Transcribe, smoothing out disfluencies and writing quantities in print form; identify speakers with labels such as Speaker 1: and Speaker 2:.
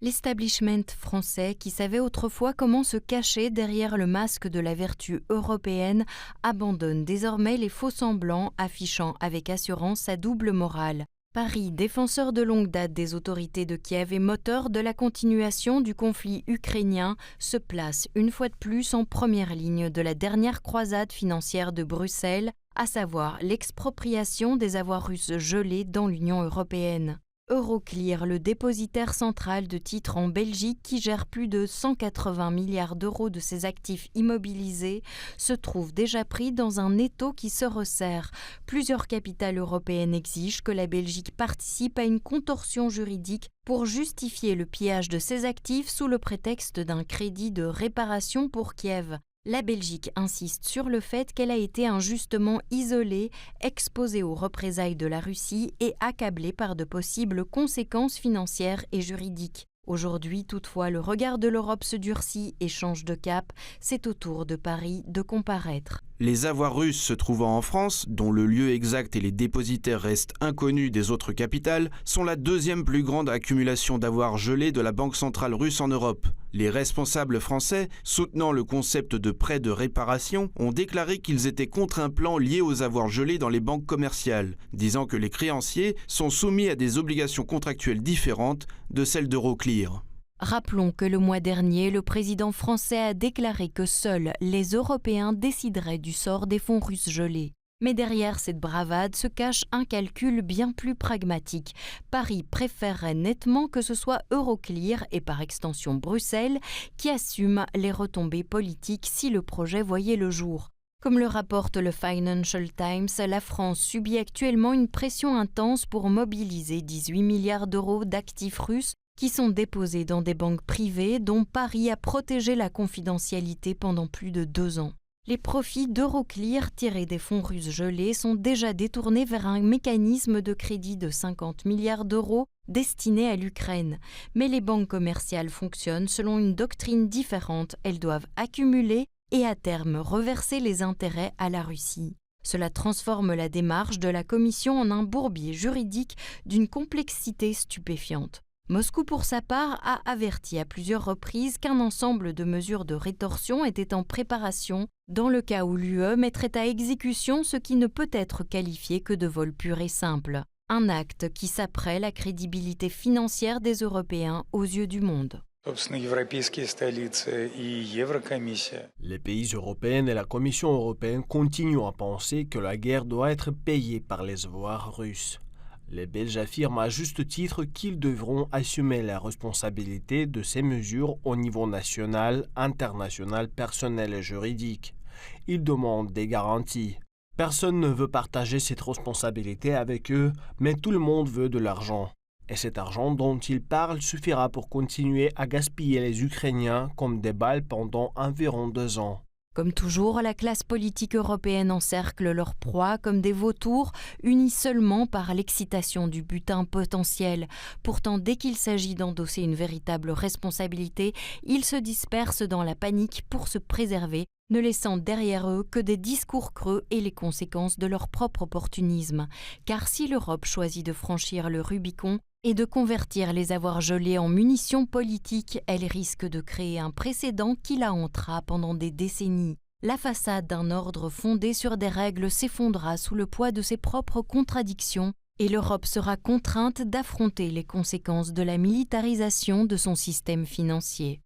Speaker 1: L'establishment français, qui savait autrefois comment se cacher derrière le masque de la vertu européenne, abandonne désormais les faux-semblants, affichant avec assurance sa double morale. Paris, défenseur de longue date des autorités de Kiev et moteur de la continuation du conflit ukrainien, se place une fois de plus en première ligne de la dernière croisade financière de Bruxelles, à savoir l'expropriation des avoirs russes gelés dans l'Union européenne. Euroclear, le dépositaire central de titres en Belgique qui gère plus de 180 milliards d'euros de ses actifs immobilisés, se trouve déjà pris dans un étau qui se resserre. Plusieurs capitales européennes exigent que la Belgique participe à une contorsion juridique pour justifier le pillage de ses actifs sous le prétexte d'un crédit de réparation pour Kiev. La Belgique insiste sur le fait qu'elle a été injustement isolée, exposée aux représailles de la Russie et accablée par de possibles conséquences financières et juridiques. Aujourd'hui, toutefois, le regard de l'Europe se durcit et change de cap. C'est au tour de Paris de comparaître.
Speaker 2: Les avoirs russes se trouvant en France, dont le lieu exact et les dépositaires restent inconnus des autres capitales, sont la deuxième plus grande accumulation d'avoirs gelés de la Banque centrale russe en Europe. Les responsables français, soutenant le concept de prêt de réparation, ont déclaré qu'ils étaient contre un plan lié aux avoirs gelés dans les banques commerciales, disant que les créanciers sont soumis à des obligations contractuelles différentes de celles d'Euroclear.
Speaker 1: Rappelons que le mois dernier, le président français a déclaré que seuls les Européens décideraient du sort des fonds russes gelés. Mais derrière cette bravade se cache un calcul bien plus pragmatique. Paris préférerait nettement que ce soit Euroclear et par extension Bruxelles qui assument les retombées politiques si le projet voyait le jour. Comme le rapporte le Financial Times, la France subit actuellement une pression intense pour mobiliser 18 milliards d'euros d'actifs russes qui sont déposés dans des banques privées dont Paris a protégé la confidentialité pendant plus de 2 ans. Les profits d'Euroclear tirés des fonds russes gelés sont déjà détournés vers un mécanisme de crédit de 50 milliards d'euros destiné à l'Ukraine. Mais les banques commerciales fonctionnent selon une doctrine différente. Elles doivent accumuler et à terme reverser les intérêts à la Russie. Cela transforme la démarche de la Commission en un bourbier juridique d'une complexité stupéfiante. Moscou, pour sa part, a averti à plusieurs reprises qu'un ensemble de mesures de rétorsion était en préparation dans le cas où l'UE mettrait à exécution ce qui ne peut être qualifié que de vol pur et simple. Un acte qui saperait la crédibilité financière des Européens aux yeux du monde.
Speaker 3: Les pays européens et la Commission européenne continuent à penser que la guerre doit être payée par les avoirs russes. Les Belges affirment à juste titre qu'ils devront assumer la responsabilité de ces mesures au niveau national, international, personnel et juridique. Ils demandent des garanties. Personne ne veut partager cette responsabilité avec eux, mais tout le monde veut de l'argent. Et cet argent dont ils parlent suffira pour continuer à gaspiller les Ukrainiens comme des balles pendant environ 2 ans.
Speaker 1: Comme toujours, la classe politique européenne encercle leurs proies comme des vautours, unis seulement par l'excitation du butin potentiel. Pourtant, dès qu'il s'agit d'endosser une véritable responsabilité, ils se dispersent dans la panique pour se préserver, ne laissant derrière eux que des discours creux et les conséquences de leur propre opportunisme. Car si l'Europe choisit de franchir le Rubicon et de convertir les avoirs gelés en munitions politiques, elle risque de créer un précédent qui la hantera pendant des décennies. La façade d'un ordre fondé sur des règles s'effondrera sous le poids de ses propres contradictions et l'Europe sera contrainte d'affronter les conséquences de la militarisation de son système financier.